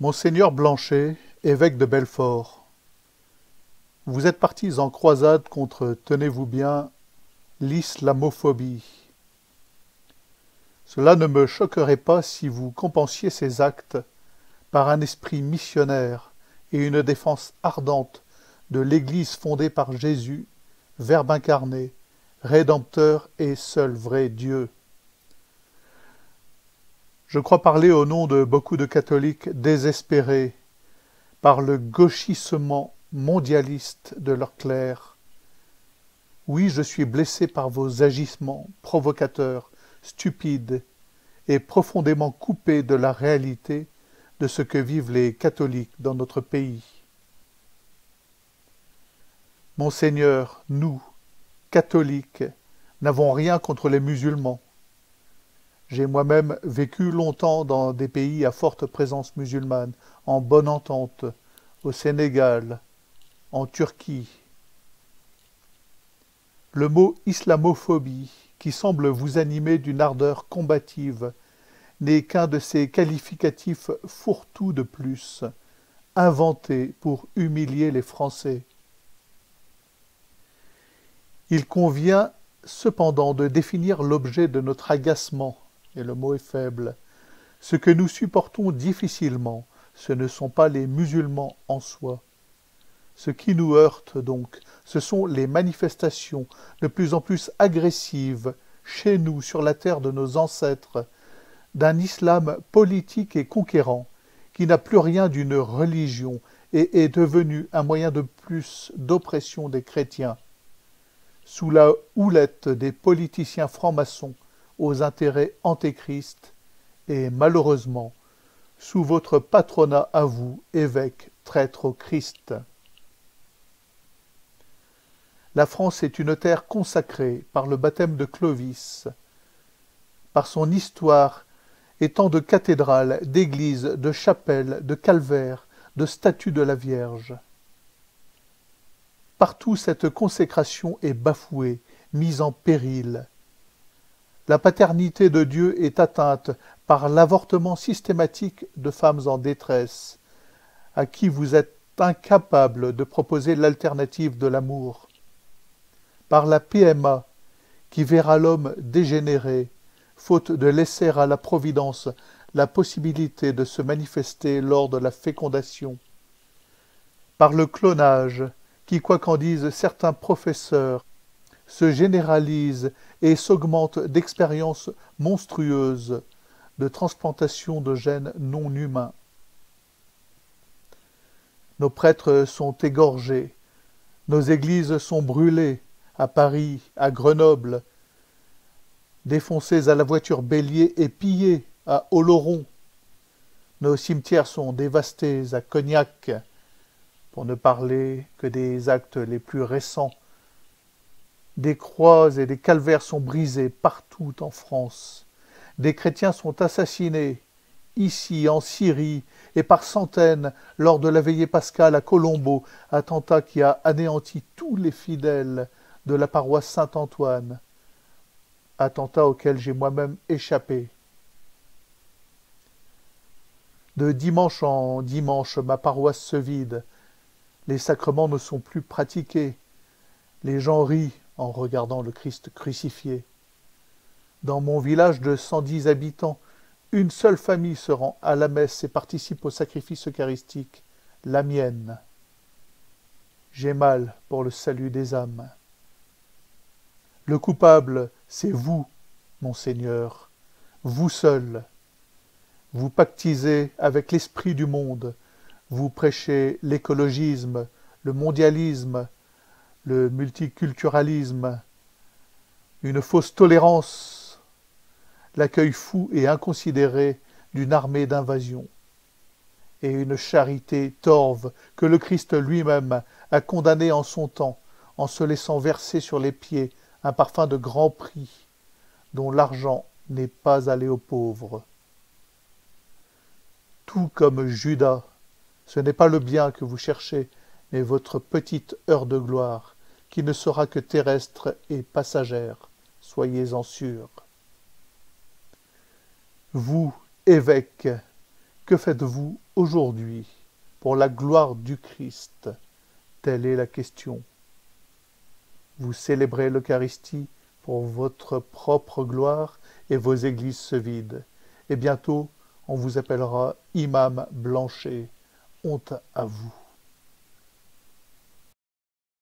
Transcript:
Monseigneur Blanchet, évêque de Belfort, vous êtes partis en croisade contre, tenez-vous bien, l'islamophobie. Cela ne me choquerait pas si vous compensiez ces actes par un esprit missionnaire et une défense ardente de l'Église fondée par Jésus, Verbe incarné, Rédempteur et seul vrai Dieu. Je crois parler au nom de beaucoup de catholiques désespérés par le gauchissement mondialiste de leurs clercs. Oui, je suis blessé par vos agissements provocateurs, stupides et profondément coupés de la réalité de ce que vivent les catholiques dans notre pays. Monseigneur, nous, catholiques, n'avons rien contre les musulmans. J'ai moi-même vécu longtemps dans des pays à forte présence musulmane, en bonne entente, au Sénégal, en Turquie. Le mot islamophobie, qui semble vous animer d'une ardeur combative, n'est qu'un de ces qualificatifs fourre-tout de plus, inventés pour humilier les Français. Il convient cependant de définir l'objet de notre agacement, et le mot est faible. Ce que nous supportons difficilement, ce ne sont pas les musulmans en soi. Ce qui nous heurte donc, ce sont les manifestations de plus en plus agressives, chez nous, sur la terre de nos ancêtres, d'un islam politique et conquérant, qui n'a plus rien d'une religion et est devenu un moyen de plus d'oppression des chrétiens, sous la houlette des politiciens francs-maçons aux intérêts antéchrists et malheureusement sous votre patronat à vous, évêque traître au Christ. La France est une terre consacrée par le baptême de Clovis, par son histoire étant de cathédrales, d'églises, de chapelles, de calvaires, de statues de la Vierge. Partout cette consécration est bafouée, mise en péril. La paternité de Dieu est atteinte par l'avortement systématique de femmes en détresse, à qui vous êtes incapables de proposer l'alternative de l'amour. Par la PMA, qui verra l'homme dégénérer, faute de laisser à la Providence la possibilité de se manifester lors de la fécondation. Par le clonage, qui, quoi qu'en disent certains professeurs, se généralise et s'augmente d'expériences monstrueuses de transplantation de gènes non humains. Nos prêtres sont égorgés, nos églises sont brûlées, à Paris, à Grenoble, défoncées à la voiture bélier et pillées à Oloron. Nos cimetières sont dévastés à Cognac, pour ne parler que des actes les plus récents. Des croix et des calvaires sont brisés partout en France. Des chrétiens sont assassinés, ici en Syrie, et par centaines lors de la veillée pascale à Colombo, attentat qui a anéanti tous les fidèles de la paroisse Saint-Antoine, attentat auquel j'ai moi-même échappé. De dimanche en dimanche, ma paroisse se vide. Les sacrements ne sont plus pratiqués. Les gens rient en regardant le Christ crucifié. Dans mon village de 110 habitants, une seule famille se rend à la messe et participe au sacrifice eucharistique, la mienne. J'ai mal pour le salut des âmes. Le coupable, c'est vous, Monseigneur, vous seul. Vous pactisez avec l'esprit du monde, vous prêchez l'écologisme, le mondialisme, le multiculturalisme, une fausse tolérance, l'accueil fou et inconsidéré d'une armée d'invasion, et une charité torve que le Christ lui-même a condamnée en son temps, en se laissant verser sur les pieds un parfum de grand prix, dont l'argent n'est pas allé aux pauvres. Tout comme Judas, ce n'est pas le bien que vous cherchez, mais votre petite heure de gloire, qui ne sera que terrestre et passagère, soyez-en sûrs. Vous, évêques, Que faites-vous aujourd'hui pour la gloire du Christ? Telle est la question. Vous célébrez l'Eucharistie pour votre propre gloire et vos églises se vident. Et bientôt, on vous appellera Imam Blanchet. Honte à vous.